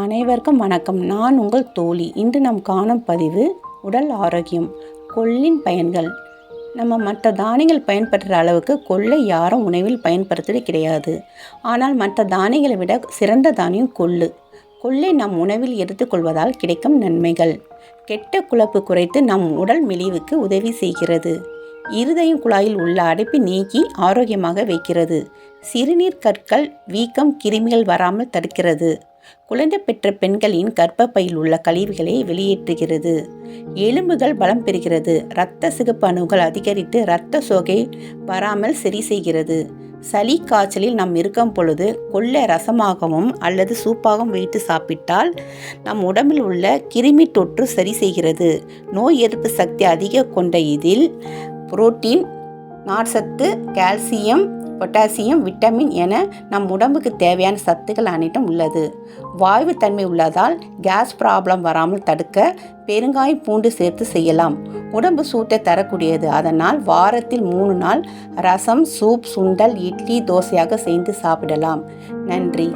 அனைவருக்கும் வணக்கம். நான் உங்கள் தோழி. இன்று நாம் காணும் பதிவு உடல் ஆரோக்கியம். கொள்ளின் பயன்கள். நம்ம மற்ற தானியங்கள் பயன்படுத்துகிற அளவுக்கு கொள்ளை யாரும் உணவில் பயன்படுத்துவது கிடையாது. ஆனால் மற்ற தானியங்களை விட சிறந்த தானியம் கொள்ளு. கொள்ளை நம் உணவில் எடுத்துக்கொள்வதால் கிடைக்கும் நன்மைகள். கெட்ட கொழுப்பு குறைத்து நம் உடல் மெலிவுக்கு உதவி செய்கிறது. இருதயம் குழாயில் உள்ள அடைப்பை நீக்கி ஆரோக்கியமாக வைக்கிறது. சிறுநீர் கற்கள், வீக்கம், கிருமிகள் வராமல் தடுக்கிறது. குழந்தை பெற்ற பெண்களின் கர்ப்பப்பையில் உள்ள கழிவுகளை வெளியேற்றுகிறது. எலும்புகள் பலம் பெறுகிறது. இரத்த சிகப்பு அணுக்கள் அதிகரித்து இரத்த சோகை வராமல் சரி செய்கிறது. சளி காய்ச்சலில் நாம் இருக்கும் பொழுது கொள்ளை ரசமாகவும் அல்லது சூப்பாகவும் வைத்து சாப்பிட்டால் நம் உடம்பில் உள்ள கிருமி தொற்று சரி செய்கிறது. நோய் எதிர்ப்பு சக்தி அதிக கொண்ட இதில் புரோட்டீன், நார்ச்சத்து, கால்சியம், பொட்டாசியம், விட்டமின் என நம் உடம்புக்கு தேவையான சத்துக்கள் அனைத்தும் உள்ளது. வாய்வு தன்மை உள்ளதால் கேஸ் ப்ராப்ளம் வராமல் தடுக்க பெருங்காயம், பூண்டு சேர்த்து செய்யலாம். உடம்பு சூட்டை தரக்கூடியது. அதனால் வாரத்தில் 3 நாள் ரசம், சூப், சுண்டல், இட்லி, தோசையாக செய்து சாப்பிடலாம். நன்றி.